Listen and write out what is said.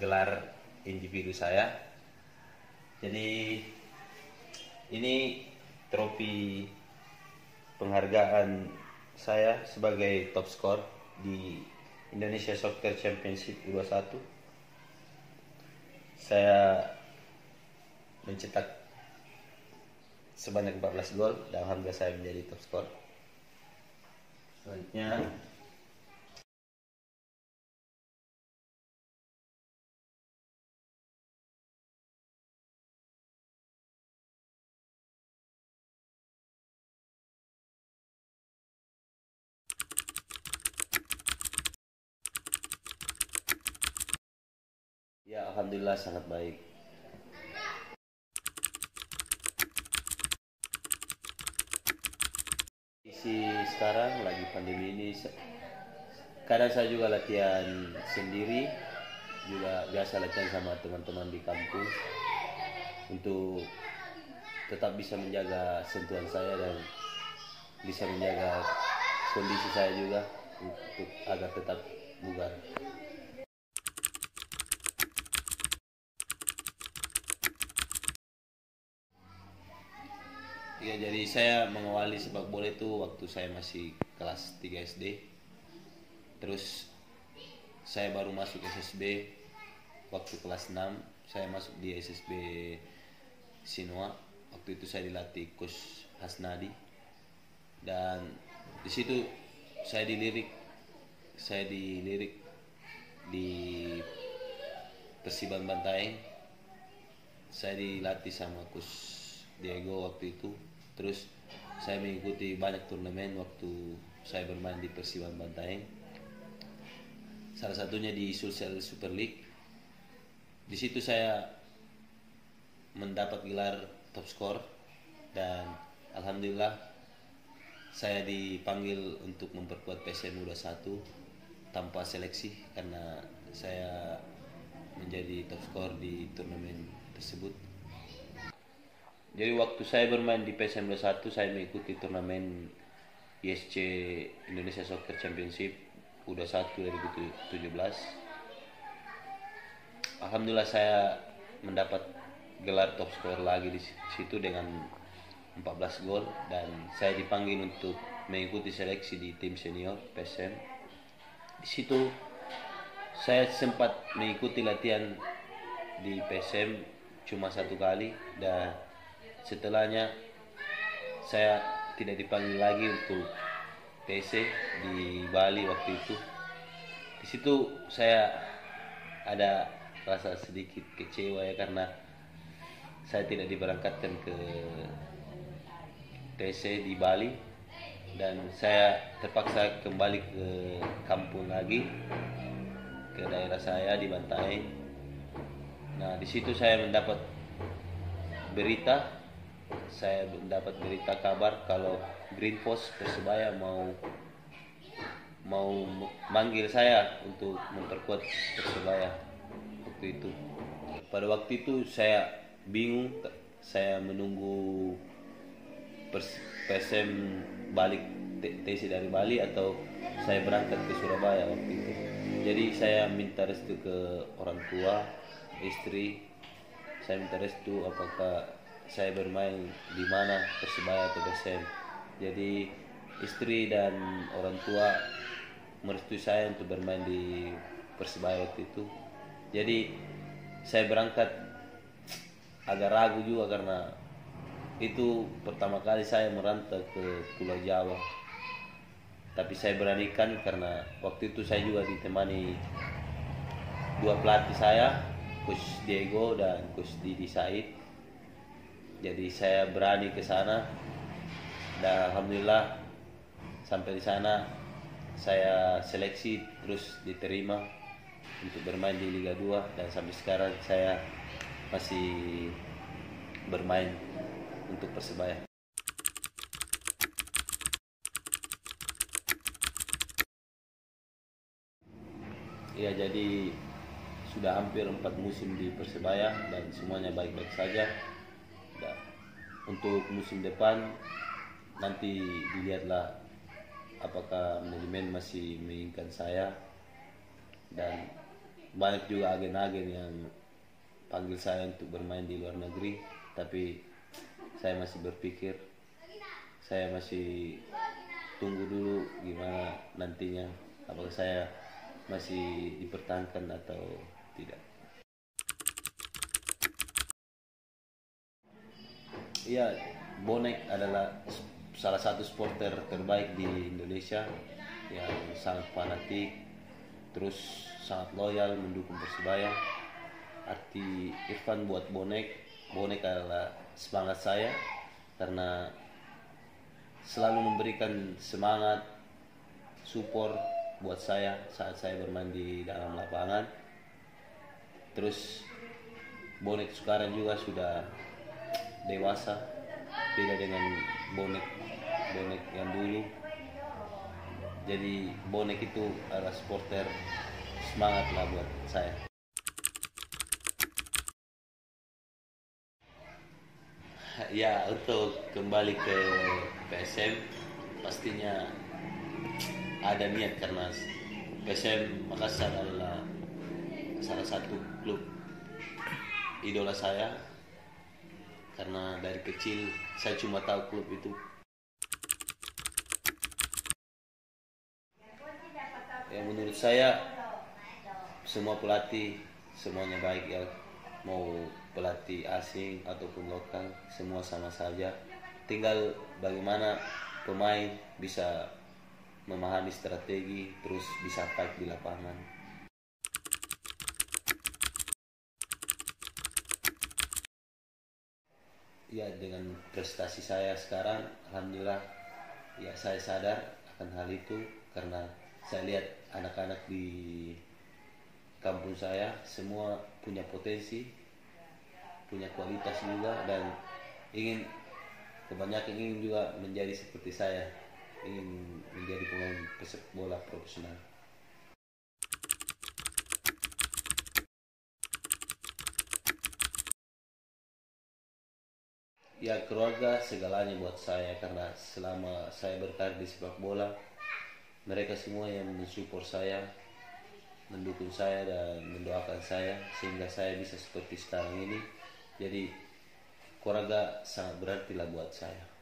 gelar individu saya. Jadi ini trofi penghargaan saya sebagai top skor di Indonesia Soccer Championship U21. Saya mencetak sebanyak 14 gol dan alhamdulillah saya menjadi top skor. Selanjutnya ya, alhamdulillah sangat baik. Sekarang lagi pandemi ini, kadang saya juga latihan sendiri, juga biasa latihan sama teman-teman di kampus untuk tetap bisa menjaga sentuhan saya dan bisa menjaga kondisi saya juga untuk agar tetap bugar. Ya, jadi saya mengawali sepak bola itu waktu saya masih kelas 3 SD. Terus saya baru masuk SSB waktu kelas 6. Saya masuk di SSB Sinoa. Waktu itu saya dilatih Coach Hasnadi. Dan di situ saya dilirik di Persiban Bantaeng. Saya dilatih sama Coach Diego waktu itu. Terus saya mengikuti banyak turnamen waktu saya bermain di Persiban Bantaeng. Salah satunya di Sulsel Super League. Di situ saya mendapat gelar top skor dan alhamdulillah saya dipanggil untuk memperkuat PSM U21 tanpa seleksi karena saya menjadi top skor di turnamen tersebut. Jadi waktu saya bermain di PSM 21 saya mengikuti turnamen ISC Indonesia Soccer Championship U21 2017. Alhamdulillah saya mendapat gelar top skor lagi di situ dengan 14 gol dan saya dipanggil untuk mengikuti seleksi di tim senior PSM. Di situ saya sempat mengikuti latihan di PSM cuma 1 kali dan setelahnya saya tidak dipanggil lagi untuk TC di Bali waktu itu. Di situ saya ada rasa sedikit kecewa ya karena saya tidak diberangkatkan ke TC di Bali dan saya terpaksa kembali ke kampung lagi, ke daerah saya di Bantaeng. Nah, di situ saya mendapat berita kabar kalau Green Post Persebaya mau manggil saya untuk memperkuat Persebaya waktu itu. Pada waktu itu saya bingung, saya menunggu PSM balik TC dari Bali atau saya berangkat ke Surabaya waktu itu. Jadi saya minta restu ke orang tua, istri. Saya minta restu apakah saya bermain di mana, Persebaya atau PSM. Jadi istri dan orang tua merestui saya untuk bermain di Persebaya waktu itu. Jadi saya berangkat agak ragu juga karena itu pertama kali saya merantau ke Pulau Jawa. Tapi saya beranikan karena waktu itu saya juga ditemani 2 pelatih saya, Coach Diego dan Coach Didi Said. Jadi saya berani ke sana dan alhamdulillah sampai di sana saya seleksi terus diterima untuk bermain di Liga 2 dan sampai sekarang saya masih bermain untuk Persebaya. Ya, jadi sudah hampir 4 musim di Persebaya dan semuanya baik-baik saja. Dan untuk musim depan nanti dilihatlah apakah manajemen masih menginginkan saya dan banyak juga agen-agen yang panggil saya untuk bermain di luar negeri, tapi saya masih berpikir, saya masih tunggu dulu gimana nantinya, apakah saya masih dipertahankan atau tidak. Iya, bonek adalah salah satu supporter terbaik di Indonesia yang sangat fanatik, terus sangat loyal mendukung Persibaya. Arti Irfan buat bonek adalah semangat saya karena selalu memberikan semangat, support buat saya saat saya bermain di dalam lapangan. Terus bonek sekarang juga sudah dewasa, beda dengan bonek yang dulu. Jadi bonek itu adalah supporter semangat lah buat saya. Ya, untuk kembali ke PSM pastinya ada niat, karena PSM Makassar adalah salah satu klub idola saya, karena dari kecil saya cuma tahu klub itu. Ya, menurut saya semua pelatih semuanya baik ya, mau pelatih asing ataupun lokal semua sama saja, tinggal bagaimana pemain bisa memahami strategi terus bisa fight di lapangan. Ya, dengan prestasi saya sekarang alhamdulillah ya, saya sadar akan hal itu karena saya lihat anak-anak di kampung saya semua punya potensi, punya kualitas juga, dan kebanyakan ingin juga menjadi seperti saya, ingin menjadi pemain pesepak bola profesional. Ya, keluarga segalanya buat saya, karena selama saya berkarir di sepak bola mereka semua yang mensupport saya, mendukung saya dan mendoakan saya sehingga saya bisa seperti sekarang ini. Jadi keluarga sangat berarti lah buat saya.